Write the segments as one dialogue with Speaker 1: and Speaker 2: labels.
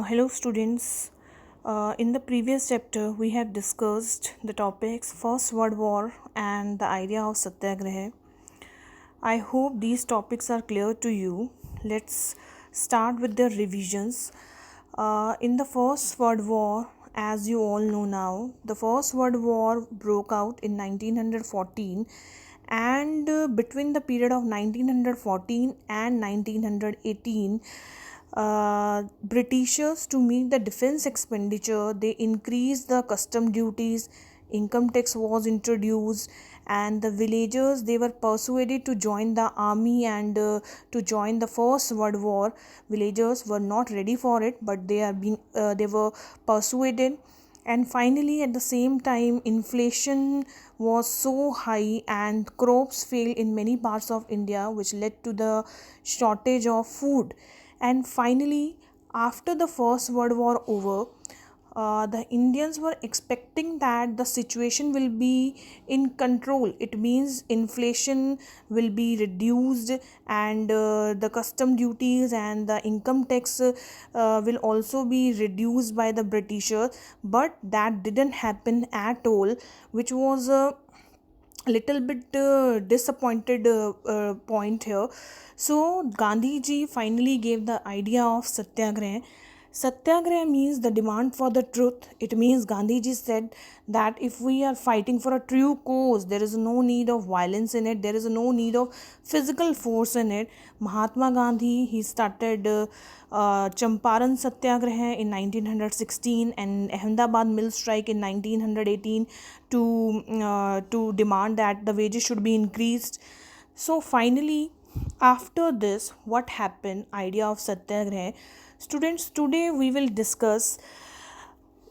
Speaker 1: Hello, students. In the previous chapter, we have discussed the topics First World War and the idea of Satyagraha. I hope these topics are clear to you. Let's start with the revisions. In the First World War, as you all know now, the First World War broke out in 1914, and between the period of 1914 and 1918, Britishers, to meet the defense expenditure, they increased the custom duties, income tax was introduced, and the villagers, they were persuaded to join the army and to join the First World War. Villagers were not ready for it, but they were persuaded. And finally, at the same time, inflation was so high and crops failed in many parts of India, which led to the shortage of food. And finally, after the First World War over, the Indians were expecting that the situation will be in control. It means inflation will be reduced, and the custom duties and the income tax will also be reduced by the Britishers. But that didn't happen at all, which was a little bit disappointed point here. So Gandhi ji finally gave the idea of Satyagraha. Satyagraha means the demand for the truth. It means Gandhi ji said that if we are fighting for a true cause, there is no need of violence in it, there is no need of physical force in it. Mahatma Gandhi, he started Champaran Satyagraha in 1916 and Ahmedabad mill strike in 1918 to demand that the wages should be increased. So finally, after this, what happened? Idea of Satyagraha. Students, today we will discuss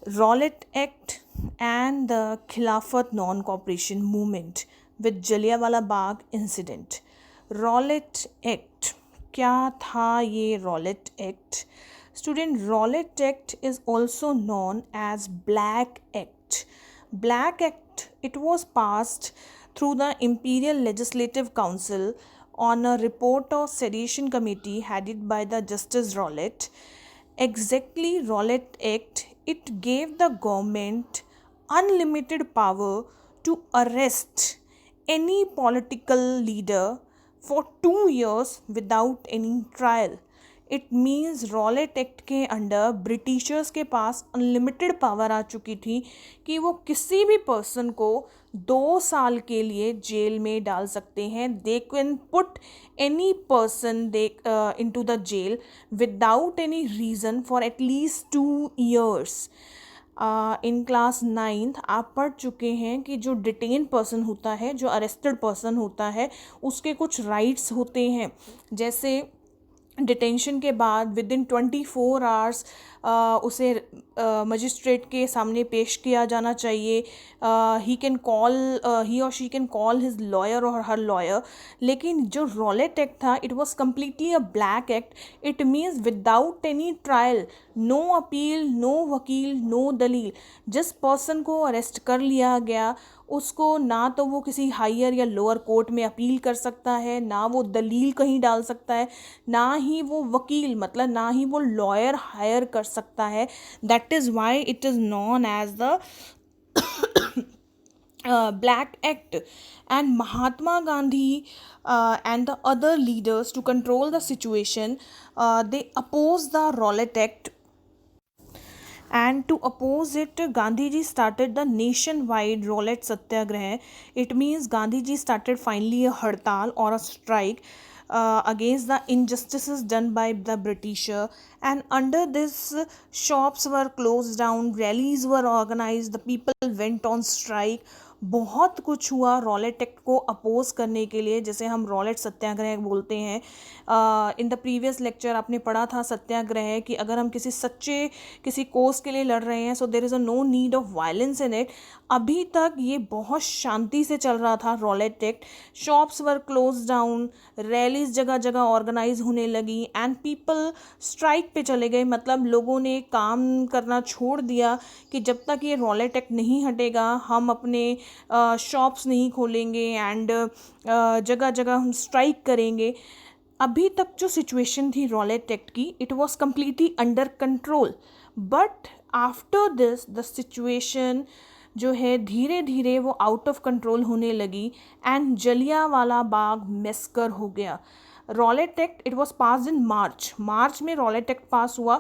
Speaker 1: Rowlatt Act and the Khilafat non-cooperation movement with Jallianwala Bagh incident. Rowlatt Act, क्या था ये Rowlatt Act? Student, Rowlatt Act is also known as Black Act. Black Act, it was passed through the Imperial Legislative Council on a report of Sedition Committee headed by the Justice Rowlatt. Exactly, Rowlatt Act, it gave the government unlimited power to arrest any political leader for 2 years without any trial. It means Rowlatt act के under Britishers के पास unlimited power आ चुकी थी कि वो किसी भी person को 2 साल के लिए जेल में डाल सकते हैं. They can put any person they into the jail without any reason for at least 2 years. In class 9th आप पढ़ चुके हैं कि जो डिटेन पर्सन होता है, जो अरेस्टेड पर्सन होता है, उसके कुछ राइट्स होते हैं. जैसे डिटेंशन के बाद विद इन 24 आवर्स उसे मजिस्ट्रेट के सामने पेश किया जाना चाहिए. ही और she can call his lawyer और हर लॉयर. लेकिन जो रॉलेट एक्ट था, it was completely a Black Act. It means without any trial, no appeal, no वकील, नो दलील. जिस पर्सन को अरेस्ट कर लिया गया, उसको ना तो वो किसी हायर या लोअर कोर्ट में अपील कर सकता है, ना वो दलील कहीं डाल सकता है, ना ही वो वकील मतलब ना ही वो लॉयर हायर कर सकता है. That is why it is known as the Black Act. And Mahatma Gandhi and the other leaders, to control the situation, they opposed the Rowlatt Act. And to oppose it, Gandhiji started the nationwide Rowlatt Satyagraha. It means Gandhiji started finally a hartal or a strike against the injustices done by the Britisher. And under this, shops were closed down, rallies were organized, the people went on strike. बहुत कुछ हुआ Rowlatt act को oppose करने के लिए, जैसे हम Rowlatt सत्याग्रह बोलते हैं. इन द प्रीवियस लेक्चर आपने पढ़ा था सत्याग्रह कि अगर हम किसी कोस के लिए लड़ रहे हैं, so there is a no need of violence in it. अभी तक ये बहुत शांति से चल रहा था Rowlatt act. Shops were closed down, rallies जगह जगह ऑर्गेनाइज होने लगी, एंड पीपल स्ट्राइक पे चले गए. मतलब लोगों ने काम करना छोड़ दिया कि जब तक ये रॉलेट एक्ट नहीं हटेगा हम अपने शॉप्स नहीं खोलेंगे, एंड जगह जगह हम स्ट्राइक करेंगे. अभी तक जो सिचुएशन थी रॉलेट एक्ट की, it was completely under control, but after this the situation जो है धीरे धीरे वो आउट ऑफ कंट्रोल होने लगी एंड जलियांवाला बाग मैस्कर हो गया. Rowlatt act it was passed in March में रॉलेट एक्ट पास हुआ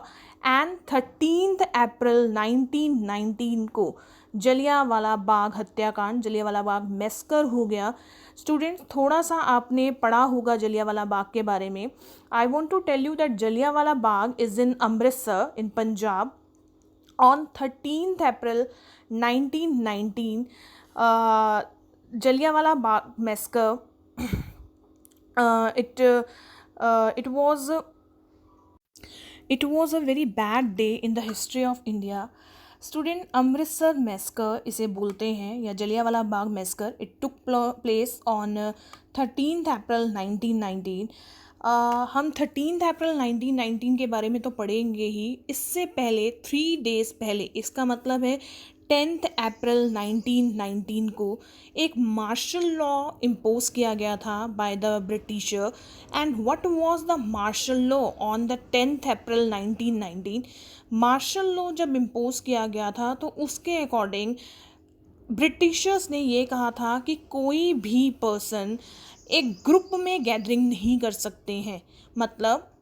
Speaker 1: एंड 13 अप्रैल 1919 को जलियांवाला बाग हत्याकांड, जलियांवाला बाग मैस्कर हो गया. स्टूडेंट्स, थोड़ा सा आपने पढ़ा होगा जलियांवाला बाग के बारे में. I want to tell you that Jallianwala Bagh is in Amritsar in Punjab. On 13th April 1919, Jallianwala Bagh massacre. It was a very bad day in the history of India. Student, Amritsar massacre इसे बोलते हैं या Jallianwala Bagh massacre. It took place on 13th April 1919. हम 13th April 1919 के बारे में तो पढ़ेंगे ही. इससे पहले 3 डेज़ पहले, इसका मतलब है 10th अप्रैल 1919 को एक मार्शल लॉ इम्पोज किया गया था by the britisher. And what was the martial law on the 10th April 1919? Martial law जब इम्पोज किया गया था तो उसके अकॉर्डिंग ब्रिटिशर्स ने ये कहा था कि कोई भी पर्सन एक ग्रुप में गैदरिंग नहीं कर सकते हैं. मतलब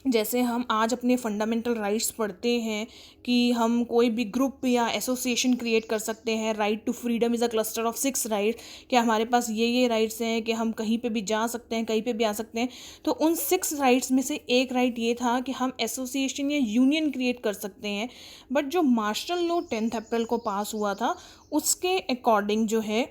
Speaker 1: जैसे हम आज अपने फंडामेंटल राइट्स पढ़ते हैं कि हम कोई भी ग्रुप या एसोसिएशन क्रिएट कर सकते हैं. Right to freedom is a cluster of 6 right, कि हमारे पास ये राइट्स हैं कि हम कहीं पे भी जा सकते हैं, कहीं पे भी आ सकते हैं. तो उन 6 राइट्स में से एक राइट ये था कि हम एसोसिएशन या यूनियन क्रिएट कर सकते हैं. बट जो मार्शल लॉ 10th अप्रैल को पास हुआ था उसके अकॉर्डिंग जो है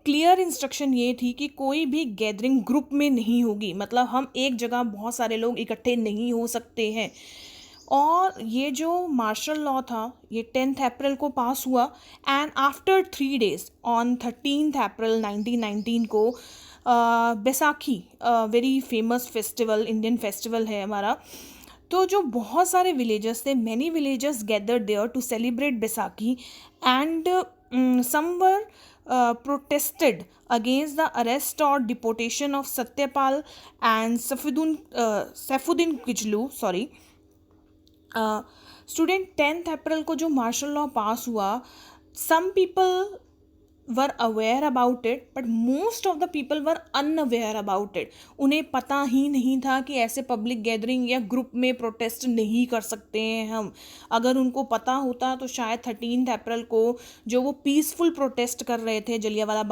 Speaker 1: क्लियर इंस्ट्रक्शन ये थी कि कोई भी गैदरिंग ग्रुप में नहीं होगी. मतलब हम एक जगह बहुत सारे लोग इकट्ठे नहीं हो सकते हैं. और ये जो मार्शल लॉ था ये 10th अप्रैल को पास हुआ and after 3 days on 13th April 1919 को Baisakhi, very famous festival, Indian festival है हमारा. तो जो बहुत सारे विलेजर्स थे, many villagers gathered there to celebrate Baisakhi and some protested against the arrest or deportation of Satyapal and Saifuddin Kichlu. Sorry. Student, 10th अप्रैल को जो मार्शल लॉ पास हुआ, some people were aware about it but most of the people were unaware about it. उन्हें पता ही नहीं था कि ऐसे public gathering या ग्रुप में प्रोटेस्ट नहीं कर सकते हैं हम. अगर उनको पता होता तो शायद 13th अप्रैल को जो वो पीसफुल प्रोटेस्ट कर रहे थे जलियांवाला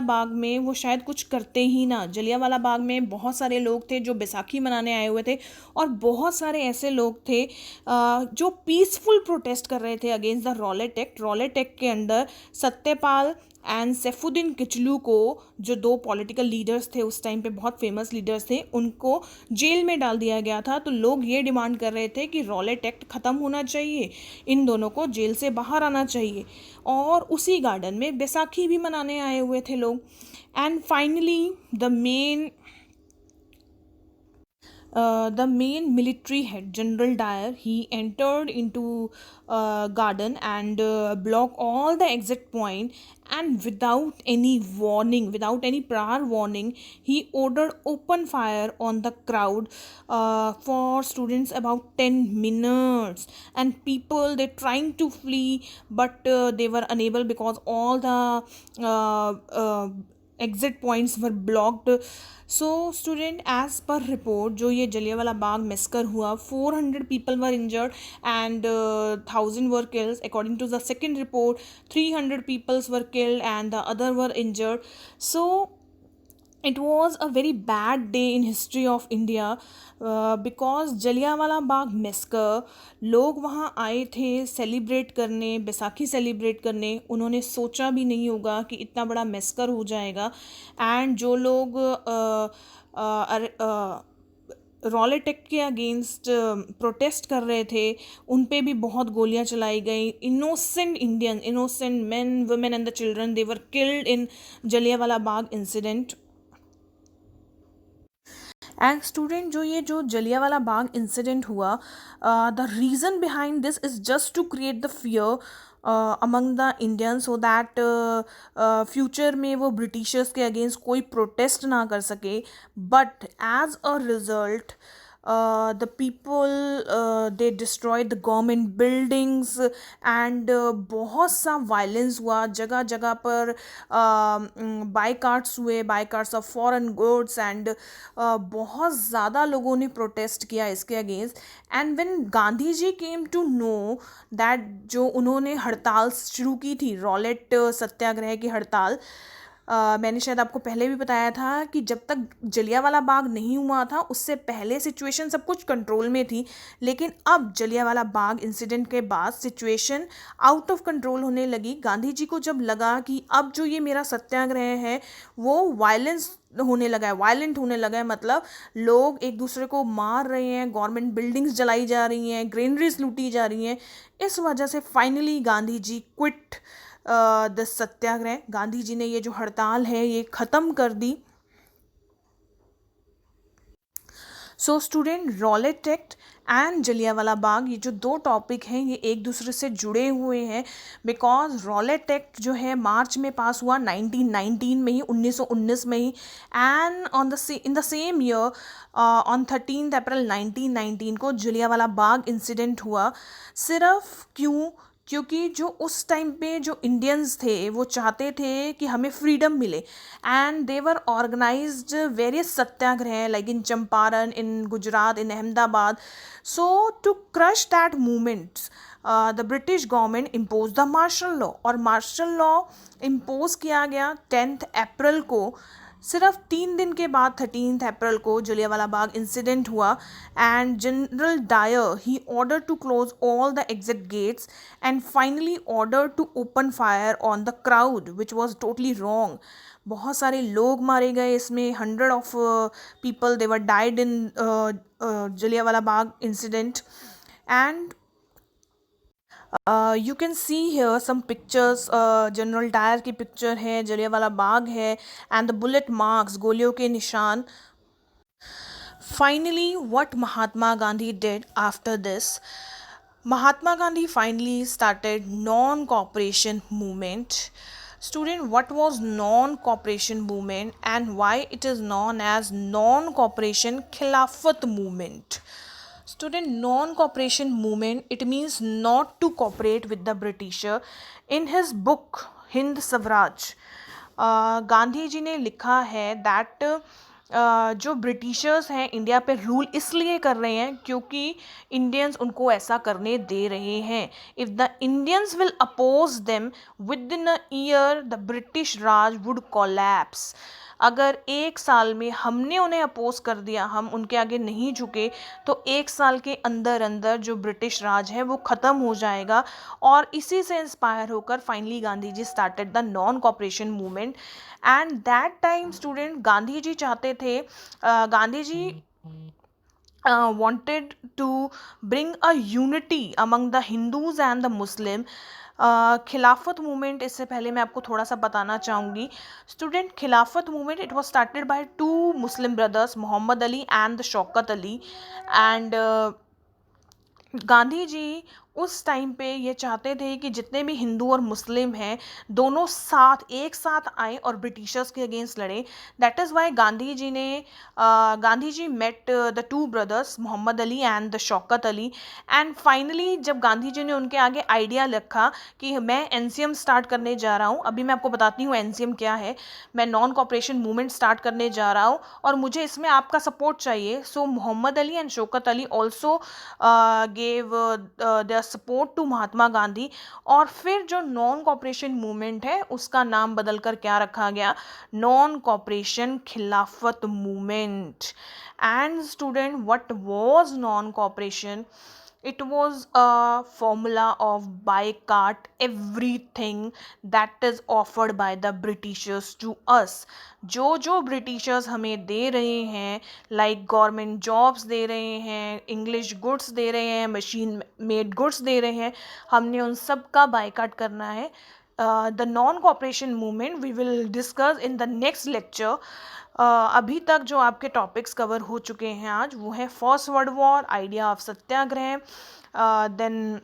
Speaker 1: बाग में वो शायद कुछ करते ही ना. जलियांवाला बाग में बहुत सारे लोग थे जो बैसाखी मनाने आए हुए थे और बहुत सारे ऐसे लोग थे जो पीसफुल प्रोटेस्ट कर रहे थे against the Rowlatt act. Rowlatt act के अंदर सत्यपाल एंड सैफुद्दीन किचलू को, जो 2 पॉलिटिकल लीडर्स थे उस टाइम पे, बहुत फेमस लीडर्स थे, उनको जेल में डाल दिया गया था. तो लोग ये डिमांड कर रहे थे कि रॉलेट एक्ट ख़त्म होना चाहिए, इन दोनों को जेल से बाहर आना चाहिए. और उसी गार्डन में बैसाखी भी मनाने आए हुए थे लोग. And finally the main military head, General Dyer, he entered into garden and blocked all the exit point, and without any warning, without any prior warning, he ordered open fire on the crowd for students about 10 minutes. And people, they trying to flee but they were unable because all the exit points were blocked. So student, as per report, जो ये Jallianwala Bagh massacre हुआ, 400 people were injured and 1000 were killed. According to the second report, 300 people were killed and the other were injured. So it was a very bad day in history of India because Jallianwala Bagh massacre, लोग वहाँ आए थे celebrate करने, Baisakhi celebrate करने. उन्होंने सोचा भी नहीं होगा कि इतना बड़ा मैस्कर हो जाएगा. एंड जो लोग रॉलेट एक्ट के अगेंस्ट प्रोटेस्ट कर रहे थे उन पे भी बहुत गोलियां चलाई गई. Innocent Indian, innocent men, women and the children, they were killed in Jallianwala Bagh incident. And student, जो जलियांवाला बाग इंसिडेंट हुआ, the reason behind this is just to create the fear among the Indian, so that future में वो Britishers के against कोई protest ना कर सके. But as a result the people they destroyed the government buildings and बहुत सा violence हुआ जगह जगह पर. बाइकाट्स हुए, boycotts of foreign goods and बहुत ज़्यादा लोगों ने प्रोटेस्ट किया इसके against. And when Gandhi ji came to know that, जो उन्होंने हड़ताल शुरू की थी, रॉलेट सत्याग्रह की हड़ताल, मैंने शायद आपको पहले भी बताया था कि जब तक जलियांवाला बाग नहीं हुआ था उससे पहले सिचुएशन सब कुछ कंट्रोल में थी. लेकिन अब जलियांवाला बाग इंसिडेंट के बाद सिचुएशन आउट ऑफ कंट्रोल होने लगी. गांधी जी को जब लगा कि अब जो ये मेरा सत्याग्रह है वो वायलेंस होने लगा है, वायलेंट होने लगा है, मतलब लोग एक दूसरे को मार रहे हैं, गवर्नमेंट बिल्डिंग्स जलाई जा रही हैं, ग्रेनरीज लूटी जा रही हैं. इस वजह से finally Gandhi ji quit the satyagraha. Gandhi ji ने ये जो हड़ताल है ये ख़त्म कर दी. So student, Rowlatt act and Jallianwala Bagh, ये जो दो टॉपिक हैं ये एक दूसरे से जुड़े हुए हैं. बिकॉज रॉलेट एक्ट जो है मार्च में पास हुआ 1919 में ही, 1919 में ही. And in the same year on 13 April 1919 को जलियांवाला बाग इंसिडेंट हुआ. सिर्फ क्यों? क्योंकि जो उस टाइम पे जो इंडियंस थे वो चाहते थे कि हमें फ्रीडम मिले. And they were organised various satyagraha like in Champaran, in Gujarat, in Ahmedabad. So to crush that movements the British government impose the martial law. और मार्शल लॉ इम्पोज किया गया 10 अप्रैल को. सिर्फ 3 दिन के बाद 13 अप्रैल को जलियांवाला बाग इंसिडेंट हुआ. And General Dyer he order to close all the exit gates and finally order to open fire on the crowd which was totally wrong. बहुत सारे लोग मारे गए इसमें, 100 of people they were died in Jallianwala Bagh incident. And you can see here some pictures. General Dyer की picture है, जलियांवाला बाग है, and the bullet marks, गोलियों के निशान. Finally what Mahatma Gandhi did after this? Mahatma Gandhi finally started non-cooperation movement. Student, what was non-cooperation movement and why it is known as non-cooperation Khilafat movement? Student, non-cooperation movement, it means not to cooperate with the Britisher. In his book Hind Swaraj, Gandhi ji ने लिखा है that जो Britishers हैं India पे rule इसलिए कर रहे हैं क्योंकि इंडियंस उनको ऐसा करने दे रहे हैं. If the Indians will oppose them within a year the British Raj would collapse. अगर 1 साल में हमने उन्हें अपोज कर दिया, हम उनके आगे नहीं झुके, तो 1 साल के अंदर अंदर जो ब्रिटिश राज है वो ख़त्म हो जाएगा. और इसी से इंस्पायर होकर finally Gandhi ji started the non cooperation movement. And that time student, Gandhi ji चाहते थे, Gandhi ji wanted to bring a unity among the Hindus and the Muslim. खिलाफत मूवमेंट, इससे पहले मैं आपको थोड़ा सा बताना चाहूँगी. Student, Khilafat movement it was started by 2 Muslim brothers, Mohammad Ali and Shaukat Ali. And Gandhi ji उस टाइम पे ये चाहते थे कि जितने भी हिंदू और मुस्लिम हैं दोनों एक साथ आए और ब्रिटिशर्स के अगेंस्ट लड़े. That is why Gandhi ji met the 2 brothers Mohammad Ali and the Shaukat Ali. And finally जब गांधी जी ने उनके आगे आइडिया रखा कि मैं एनसीएम स्टार्ट करने जा रहा हूँ, अभी मैं आपको बताती हूँ एनसीएम क्या है, मैं नॉन कॉपरेशन मूवमेंट स्टार्ट करने जा रहा हूँ और मुझे इसमें आपका सपोर्ट चाहिए. So Mohammad Ali and Shaukat Ali also gave their support to Mahatma Gandhi. और फिर जो नॉन कॉपरेशन मूवमेंट है उसका नाम बदलकर क्या रखा गया? नॉन कॉपरेशन खिलाफत movement. And student, what was non cooperation? It was a formula of boycott everything that is offered by the Britishers to us. जो ब्रिटिशर्स हमें दे रहे हैं, लाइक गवर्नमेंट जॉब्स दे रहे हैं, इंग्लिश गुड्स दे रहे हैं, machine made goods दे रहे हैं, हमने उन सब का बायकॉट करना है. The non cooperation movement we will discuss in the next lecture. अभी तक जो आपके टॉपिक्स कवर हो चुके हैं आज वो है first world war, idea of satyagraha, then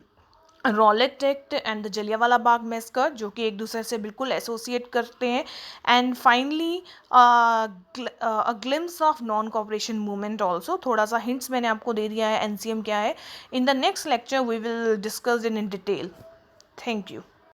Speaker 1: Rowlatt act and the Jallianwala Bagh massacre, जो कि एक दूसरे से बिल्कुल एसोसिएट करते हैं. And finally a glimpse of non cooperation movement also. थोड़ा सा हिंट्स मैंने आपको दे दिया है एनसीएम क्या है. In the next lecture we will discuss in detail. Thank you.